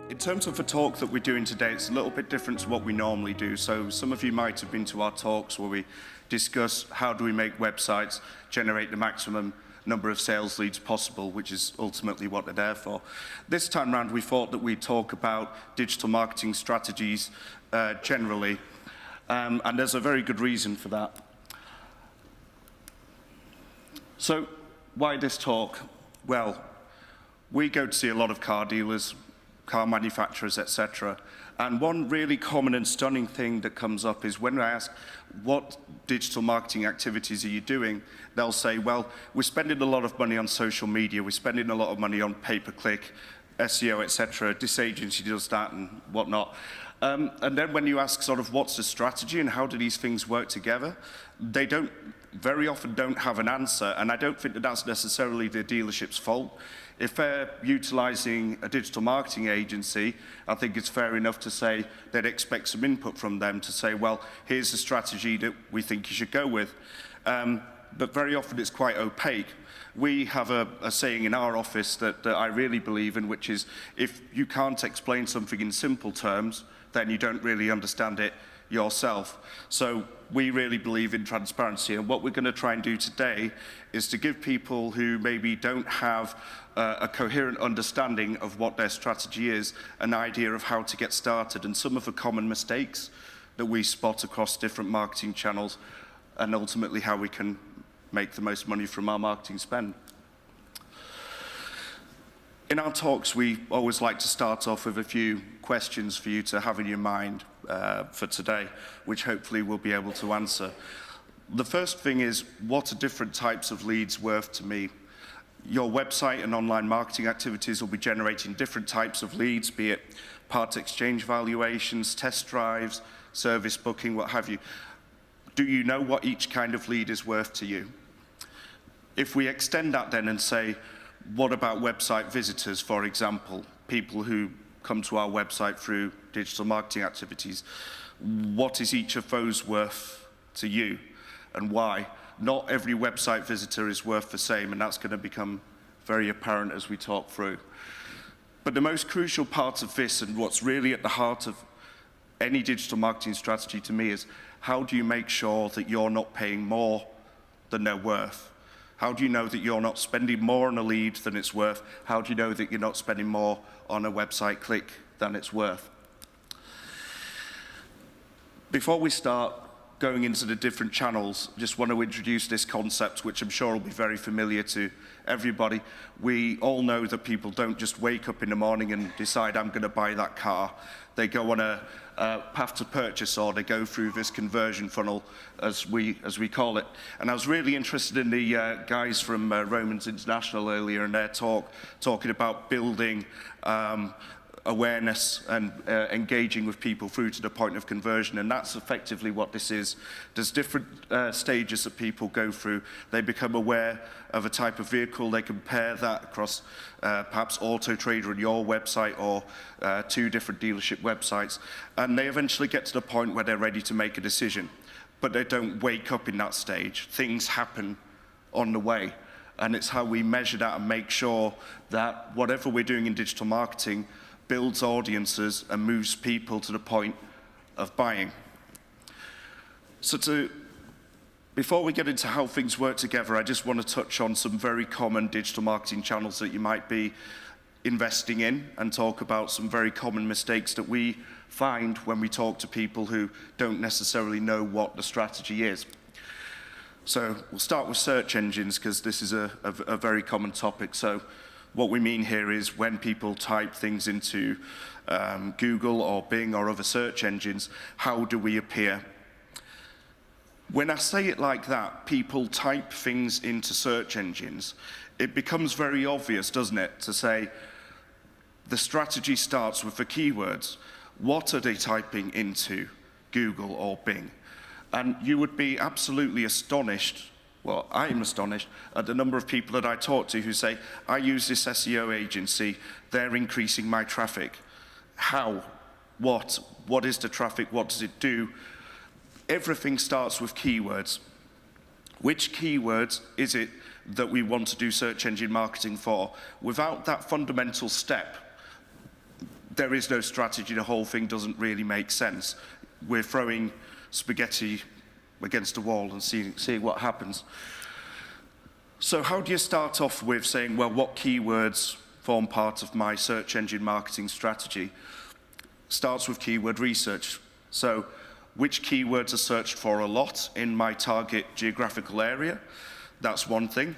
In terms of the talk that we're doing today, it's a little bit different to what we normally do. So some of you might have been to our talks where we discuss how do we make websites generate the maximum number of sales leads possible, which is ultimately what they're there for. This time round, we thought that we'd talk about digital marketing strategies generally, and there's a very good reason for that. So why this talk? Well, we go to see a lot of car dealers, car manufacturers, etc. And one really common and stunning thing that comes up is when I ask, what digital marketing activities are you doing? They'll say, well, we're spending a lot of money on social media, we're spending a lot of money on pay-per-click, SEO, etc. This agency does that and whatnot. And then when you ask sort of what's the strategy and how do these things work together, they very often don't have an answer, and I don't think that that's necessarily the dealership's fault. If they're utilizing a digital marketing agency, I think it's fair enough to say they'd expect some input from them to say, well, here's the strategy that we think you should go with. But very often it's quite opaque. We have a saying in our office that I really believe in, which is if you can't explain something in simple terms, then you don't really understand it yourself. So we really believe in transparency, and what we're going to try and do today is to give people who maybe don't have a coherent understanding of what their strategy is an idea of how to get started and some of the common mistakes that we spot across different marketing channels, and ultimately how we can make the most money from our marketing spend. In our talks, we always like to start off with a few questions for you to have in your mind for today, which hopefully we'll be able to answer. The first thing is, what are different types of leads worth to me? Your website and online marketing activities will be generating different types of leads, be it part exchange valuations, test drives, service booking, what have you. Do you know what each kind of lead is worth to you? If we extend that then and say, what about website visitors, for example, people who come to our website through digital marketing activities? What is each of those worth to you, and why? Not every website visitor is worth the same, and that's going to become very apparent as we talk through. But the most crucial part of this, and what's really at the heart of any digital marketing strategy to me, is how do you make sure that you're not paying more than they're worth? How do you know that you're not spending more on a lead than it's worth? How do you know that you're not spending more on a website click than it's worth? Before we start going into the different channels, just want to introduce this concept, which I'm sure will be very familiar to everybody. We all know that people don't just wake up in the morning and decide, I'm going to buy that car. They go on a path to purchase, or they go through this conversion funnel, as we call it. And I was really interested in the guys from Romans International earlier in their talk, talking about building awareness and engaging with people through to the point of conversion, and that's effectively what this is. There's different stages that people go through. They become aware of a type of vehicle, they compare that across perhaps Auto Trader and your website, or two different dealership websites, and they eventually get to the point where they're ready to make a decision. But they don't wake up in that stage. Things happen on the way, and it's how we measure that and make sure that whatever we're doing in digital marketing builds audiences and moves people to the point of buying. So before we get into how things work together, I just want to touch on some very common digital marketing channels that you might be investing in, and talk about some very common mistakes that we find when we talk to people who don't necessarily know what the strategy is. So we'll start with search engines, because this is a very common topic. So what we mean here is when people type things into Google or Bing or other search engines, how do we appear? When I say it like that, people type things into search engines, it becomes very obvious, doesn't it, to say the strategy starts with the keywords. What are they typing into Google or Bing? And you would be absolutely astonished. Well, I'm astonished at the number of people that I talk to who say, I use this SEO agency, they're increasing my traffic. How? What? What is the traffic? What does it do? Everything starts with keywords. Which keywords is it that we want to do search engine marketing for? Without that fundamental step, there is no strategy. The whole thing doesn't really make sense. We're throwing spaghetti against a wall and seeing what happens. So how do you start off with saying, well, what keywords form part of my search engine marketing strategy? Starts with keyword research. So which keywords are searched for a lot in my target geographical area? That's one thing.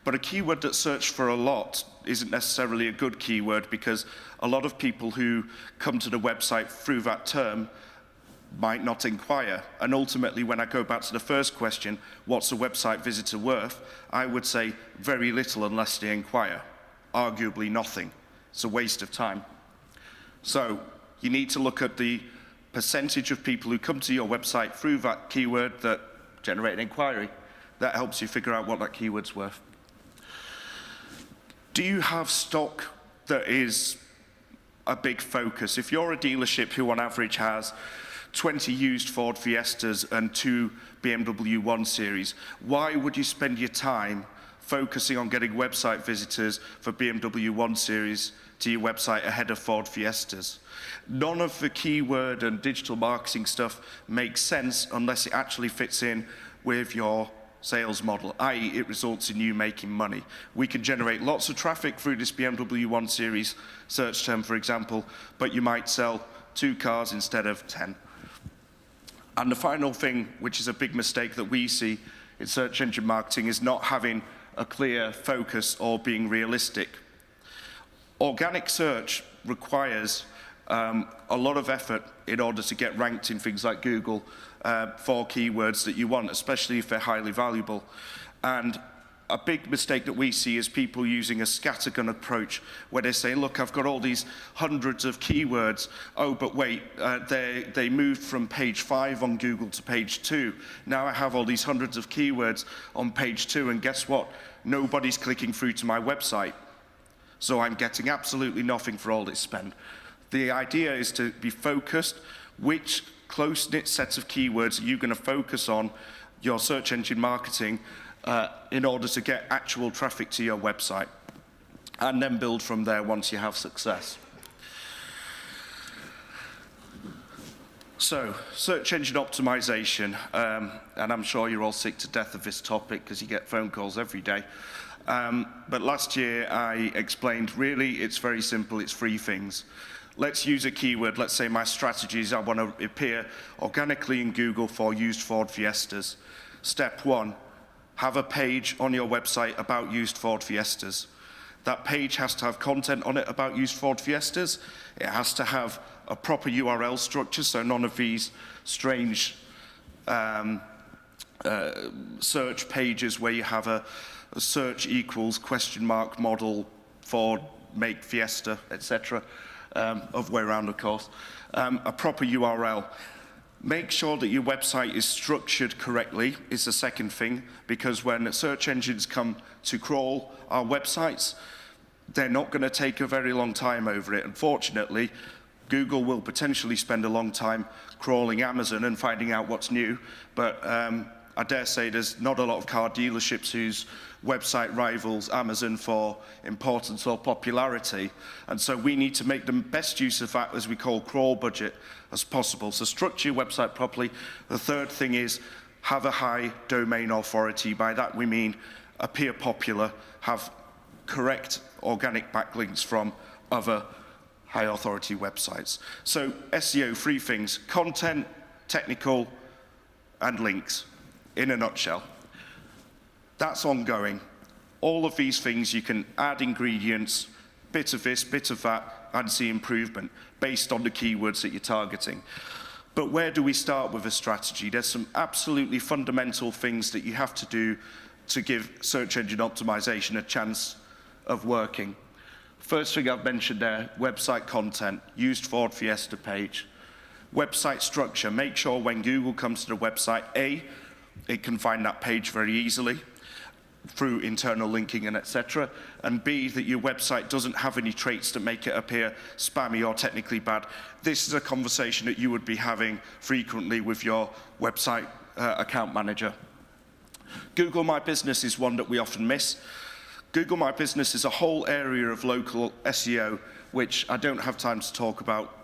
But a keyword that's searched for a lot isn't necessarily a good keyword, because a lot of people who come to the website through that term might not inquire. And ultimately, when I go back to the first question, what's a website visitor worth? I would say very little unless they inquire. Arguably nothing. It's a waste of time. So you need to look at the percentage of people who come to your website through that keyword that generate an inquiry. That helps you figure out what that keyword's worth. Do you have stock that is a big focus? If you're a dealership who on average has 20 used Ford Fiestas and 2 BMW 1 Series, why would you spend your time focusing on getting website visitors for BMW 1 Series to your website ahead of Ford Fiestas? None of the keyword and digital marketing stuff makes sense unless it actually fits in with your sales model, i.e. it results in you making money. We can generate lots of traffic through this BMW 1 Series search term, for example, but you might sell 2 cars instead of 10. And the final thing, which is a big mistake that we see in search engine marketing, is not having a clear focus or being realistic. Organic search requires a lot of effort in order to get ranked in things like Google for keywords that you want, especially if they're highly valuable. And a big mistake that we see is people using a scattergun approach, where they say, look, I've got all these hundreds of keywords. Oh, but wait, they moved from page 5 on Google to page 2. Now I have all these hundreds of keywords on page 2, and guess what? Nobody's clicking through to my website. So I'm getting absolutely nothing for all this spend. The idea is to be focused. Which close-knit sets of keywords are you going to focus on your search engine marketing in order to get actual traffic to your website, and then build from there once you have success. So, search engine optimization, and I'm sure you're all sick to death of this topic because you get phone calls every day. But last year I explained, really, it's very simple, it's 3 things. Let's use a keyword. Let's say my strategy is I want to appear organically in Google for used Ford Fiestas. Step 1, have a page on your website about used Ford Fiestas. That page has to have content on it about used Ford Fiestas. It has to have a proper URL structure, so none of these strange search pages where you have a search equals question mark model Ford make Fiesta, etc. Other way around, of course. A proper URL. Make sure that your website is structured correctly is the second thing, because when search engines come to crawl our websites, they're not going to take a very long time over it. Unfortunately, Google will potentially spend a long time crawling Amazon and finding out what's new, but I dare say there's not a lot of car dealerships whose website rivals Amazon for importance or popularity. And so we need to make the best use of that, as we call crawl budget, as possible. So structure your website properly. The third thing is have a high domain authority. By that we mean appear popular, have correct organic backlinks from other high authority websites. So SEO, 3 things: content, technical, and links, in a nutshell. That's ongoing. All of these things you can add ingredients, bit of this, bit of that, and see improvement based on the keywords that you're targeting. But where do we start with a strategy? There's some absolutely fundamental things that you have to do to give search engine optimization a chance of working. First thing I've mentioned there, website content, used Ford Fiesta page. Website structure, make sure when Google comes to the website, A, it can find that page very easily through internal linking and etc. And B, that your website doesn't have any traits that make it appear spammy or technically bad. This is a conversation that you would be having frequently with your website account manager. Google My Business is one that we often miss. Google My Business is a whole area of local SEO which I don't have time to talk about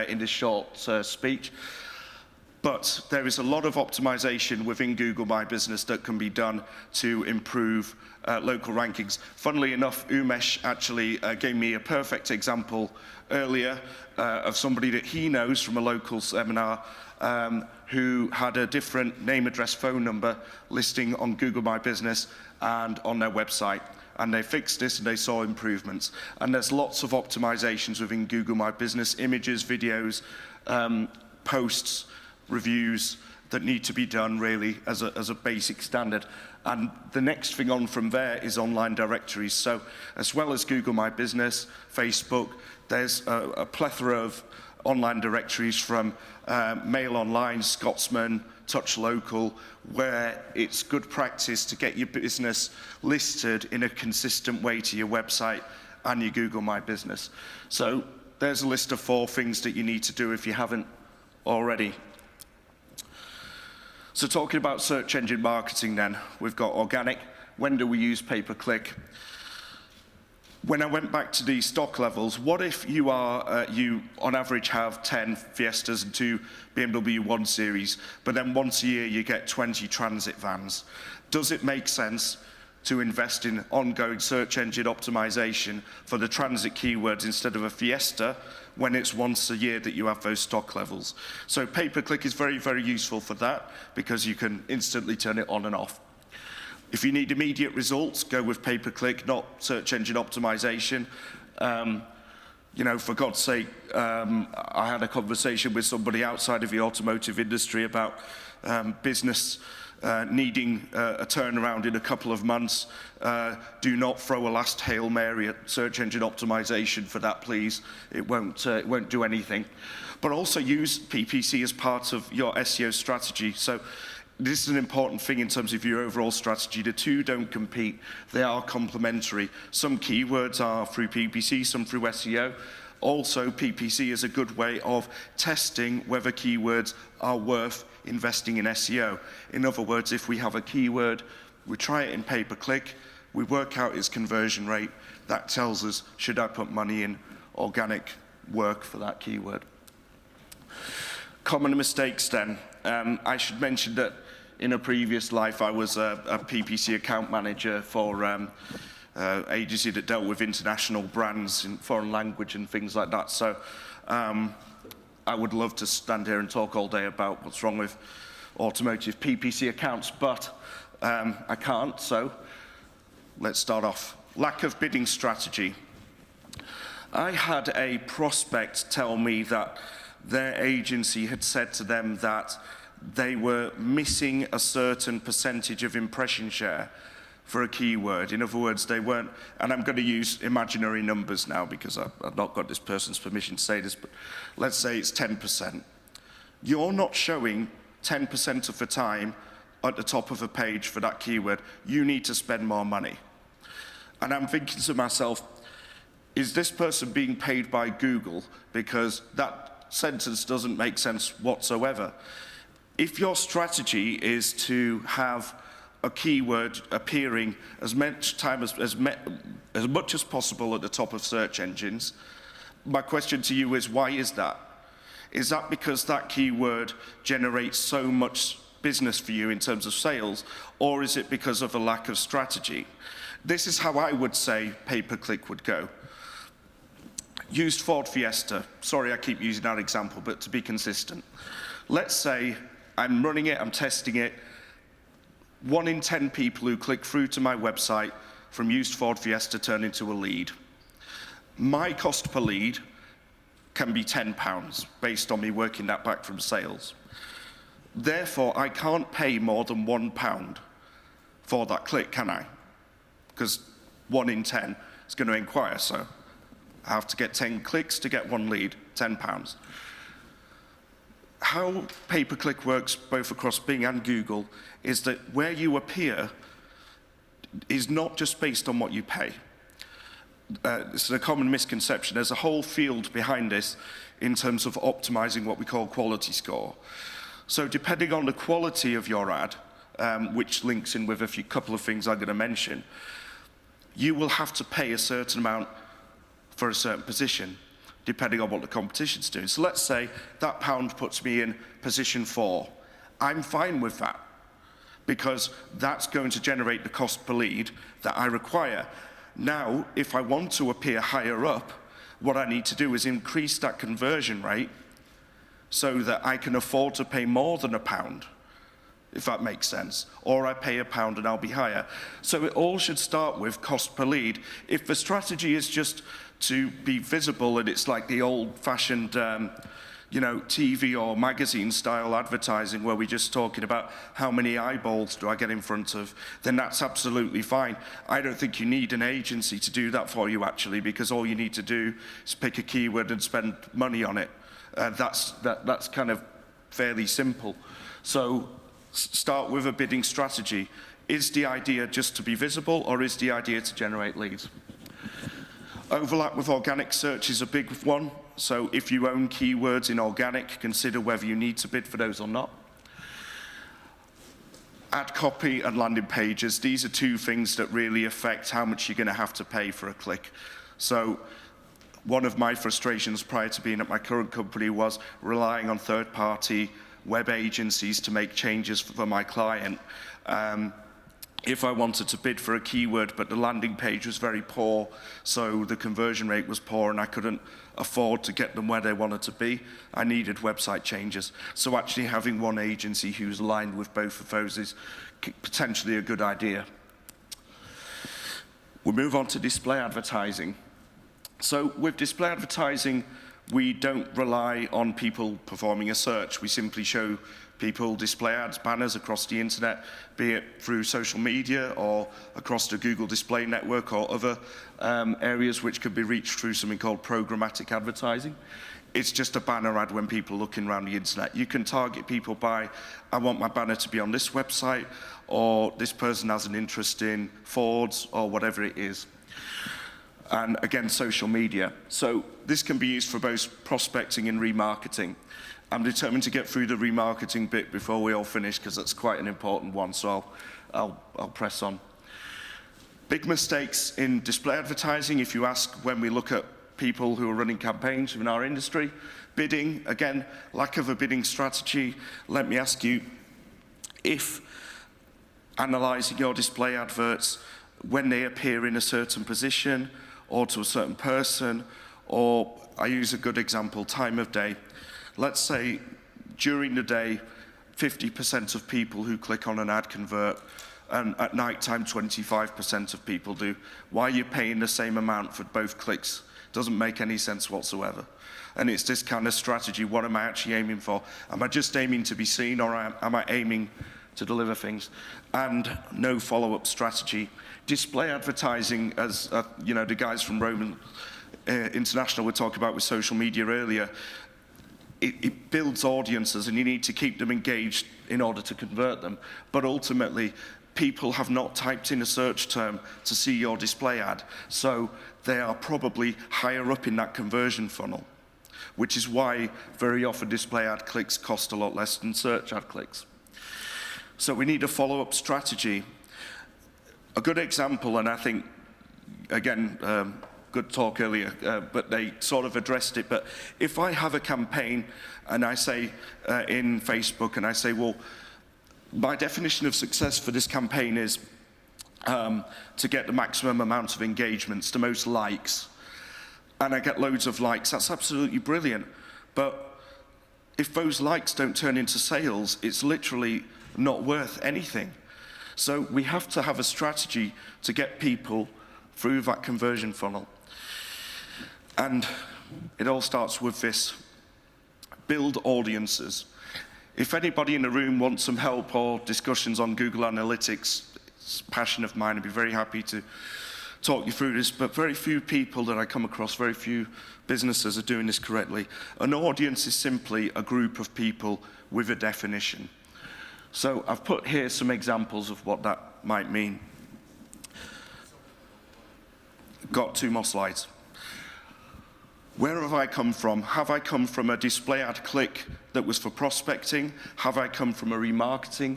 in this short speech. But there is a lot of optimization within Google My Business that can be done to improve local rankings. Funnily enough, Umesh actually gave me a perfect example earlier of somebody that he knows from a local seminar who had a different name, address, phone number listing on Google My Business and on their website. And they fixed this and they saw improvements. And there's lots of optimizations within Google My Business, images, videos, posts, reviews that need to be done really as a basic standard. And the next thing on from there is online directories. So as well as Google My Business, Facebook, there's a plethora of online directories from Mail Online, Scotsman, Touch Local, where it's good practice to get your business listed in a consistent way to your website and your Google My Business. So there's a list of 4 things that you need to do if you haven't already. So talking about search engine marketing then, we've got organic. When do we use pay-per-click? When I went back to the stock levels, what if you on average have 10 Fiestas and 2 BMW 1 Series, but then once a year you get 20 transit vans? Does it make sense to invest in ongoing search engine optimization for the transit keywords instead of a Fiesta when it's once a year that you have those stock levels? So pay-per-click is very, very useful for that because you can instantly turn it on and off. If you need immediate results, go with pay-per-click, not search engine optimization. You know, for God's sake, I had a conversation with somebody outside of the automotive industry about business needing a turnaround in a couple of months. Do not throw a last Hail Mary at search engine optimization for that, please. It won't do anything. But also use PPC as part of your SEO strategy. So this is an important thing in terms of your overall strategy. The two don't compete, they are complementary. Some keywords are through PPC, some through SEO. Also, PPC is a good way of testing whether keywords are worth investing in SEO. In other words, if we have a keyword, we try it in pay-per-click, we work out its conversion rate, that tells us, should I put money in organic work for that keyword? Common mistakes then. I should mention that in a previous life, I was a PPC account manager for agency that dealt with international brands in foreign language and things like that. So I would love to stand here and talk all day about what's wrong with automotive PPC accounts, but I can't, so let's start off. Lack of bidding strategy. I had a prospect tell me that their agency had said to them that they were missing a certain percentage of impression share for a keyword. In other words, they weren't, and I'm going to use imaginary numbers now because I've not got this person's permission to say this, but let's say it's 10%. You're not showing 10% of the time at the top of a page for that keyword. You need to spend more money. And I'm thinking to myself, is this person being paid by Google? Because that sentence doesn't make sense whatsoever. If your strategy is to have a keyword appearing as much as possible at the top of search engines, my question to you is, why is that? Is that because that keyword generates so much business for you in terms of sales, or is it because of a lack of strategy? This is how I would say pay-per-click would go. Used Ford Fiesta. Sorry I keep using that example, but to be consistent. Let's say I'm running it, I'm testing it. 1 in 10 people who click through to my website from used Ford Fiesta turn into a lead. My cost per lead can be £10 based on me working that back from sales. Therefore, I can't pay more than £1 for that click, can I? Because 1 in 10 is going to inquire, so I have to get 10 clicks to get 1 lead, £10. How pay-per-click works both across Bing and Google is that where you appear is not just based on what you pay. This is a common misconception. There's a whole field behind this in terms of optimizing what we call quality score. So depending on the quality of your ad, which links in with a couple of things I'm going to mention, you will have to pay a certain amount for a certain position, depending on what the competition's doing. So let's say that pound puts me in position 4. I'm fine with that, because that's going to generate the cost per lead that I require. Now, if I want to appear higher up, what I need to do is increase that conversion rate so that I can afford to pay more than £1, if that makes sense. Or I pay £1 and I'll be higher. So it all should start with cost per lead. If the strategy is just to be visible and it's like the old-fashioned TV or magazine style advertising where we're just talking about how many eyeballs do I get in front of, then that's absolutely fine. I don't think you need an agency to do that for you, actually, because all you need to do is pick a keyword and spend money on it. That's kind of fairly simple. So start with a bidding strategy. Is the idea just to be visible, or is the idea to generate leads? Overlap with organic search is a big one. So if you own keywords in organic, consider whether you need to bid for those or not. Ad copy and landing pages. These are two things that really affect how much you're going to have to pay for a click. So one of my frustrations prior to being at my current company was relying on third-party web agencies to make changes for my client. If I wanted to bid for a keyword, but the landing page was very poor, so the conversion rate was poor and I couldn't afford to get them where they wanted to be, I needed website changes. So actually having one agency who's aligned with both of those is potentially a good idea. We'll move on to display advertising. So with display advertising, we don't rely on people performing a search. We simply show people display ads, banners across the internet, be it through social media or across the Google Display Network or other areas which could be reached through something called programmatic advertising. It's just a banner ad when people are looking around the internet. You can target people by, I want my banner to be on this website, or this person has an interest in Fords, or whatever it is. And again, social media. So this can be used for both prospecting and remarketing. I'm determined to get through the remarketing bit before we all finish, because that's quite an important one, so I'll press on. Big mistakes in display advertising, if you ask when we look at people who are running campaigns in our industry. Bidding, again, lack of a bidding strategy. Let me ask you, if analysing your display adverts, when they appear in a certain position or to a certain person, or I use a good example, time of day. Let's say during the day, 50% of people who click on an ad convert, and at night time 25% of people do. Why are you paying the same amount for both clicks? Doesn't make any sense whatsoever. And it's this kind of strategy. What am I actually aiming for? Am I just aiming to be seen, or am I aiming to deliver things? And no follow-up strategy. Display advertising, as the guys from Roman International were talking about with social media earlier, it builds audiences, and you need to keep them engaged in order to convert them. But ultimately, people have not typed in a search term to see your display ad, so they are probably higher up in that conversion funnel, which is why very often display ad clicks cost a lot less than search ad clicks. So we need a follow-up strategy. A good example, and I think, again, good talk earlier, but they sort of addressed it, but if I have a campaign and I say in Facebook, and I say, well, my definition of success for this campaign is to get the maximum amount of engagements, the most likes, and I get loads of likes, that's absolutely brilliant. But if those likes don't turn into sales, it's literally not worth anything. So we have to have a strategy to get people through that conversion funnel. And it all starts with this: build audiences. If anybody in the room wants some help or discussions on Google Analytics, it's a passion of mine. I'd be very happy to talk you through this, but very few people that I come across, very few businesses are doing this correctly. An audience is simply a group of people with a definition. So I've put here some examples of what that might mean. Got 2 more slides. Where have I come from? Have I come from a display ad click that was for prospecting? Have I come from a remarketing?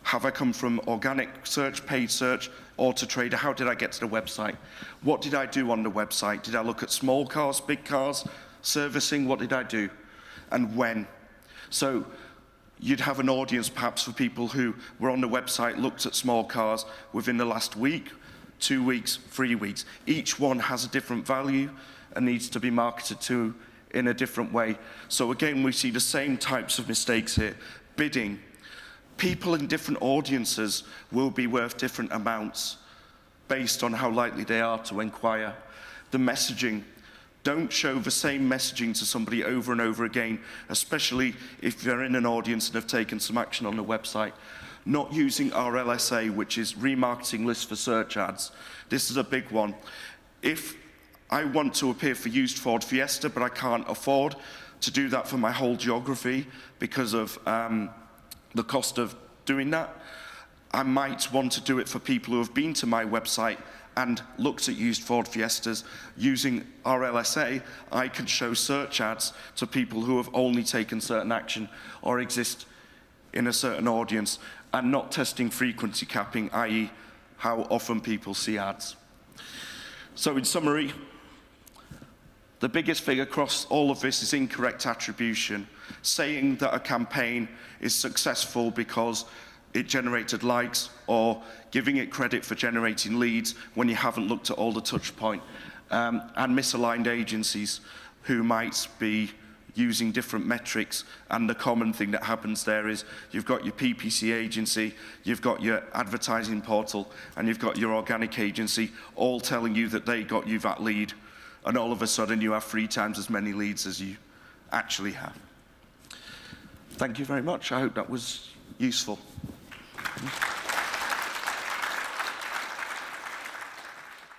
Have I come from organic search, paid search, Auto Trader? How did I get to the website? What did I do on the website? Did I look at small cars, big cars, servicing? What did I do? And when? So you'd have an audience perhaps for people who were on the website, looked at small cars within the last week, 2 weeks, 3 weeks. Each one has a different value and needs to be marketed to in a different way. So again, we see the same types of mistakes here. Bidding. People in different audiences will be worth different amounts based on how likely they are to inquire. The messaging. Don't show the same messaging to somebody over and over again, especially if they're in an audience and have taken some action on the website. Not using RLSA, which is remarketing lists for search ads. This is a big one. If I want to appear for used Ford Fiesta, but I can't afford to do that for my whole geography because of the cost of doing that, I might want to do it for people who have been to my website and looked at used Ford Fiestas. Using RLSA, I can show search ads to people who have only taken certain action or exist in a certain audience, and not testing frequency capping, i.e. how often people see ads. So in summary, the biggest thing across all of this is incorrect attribution, saying that a campaign is successful because it generated likes, or giving it credit for generating leads when you haven't looked at all the touch point, and misaligned agencies who might be using different metrics. And the common thing that happens there is you've got your PPC agency, you've got your advertising portal, and you've got your organic agency, all telling you that they got you that lead, and all of a sudden you have 3 times as many leads as you actually have. Thank you very much. I hope that was useful.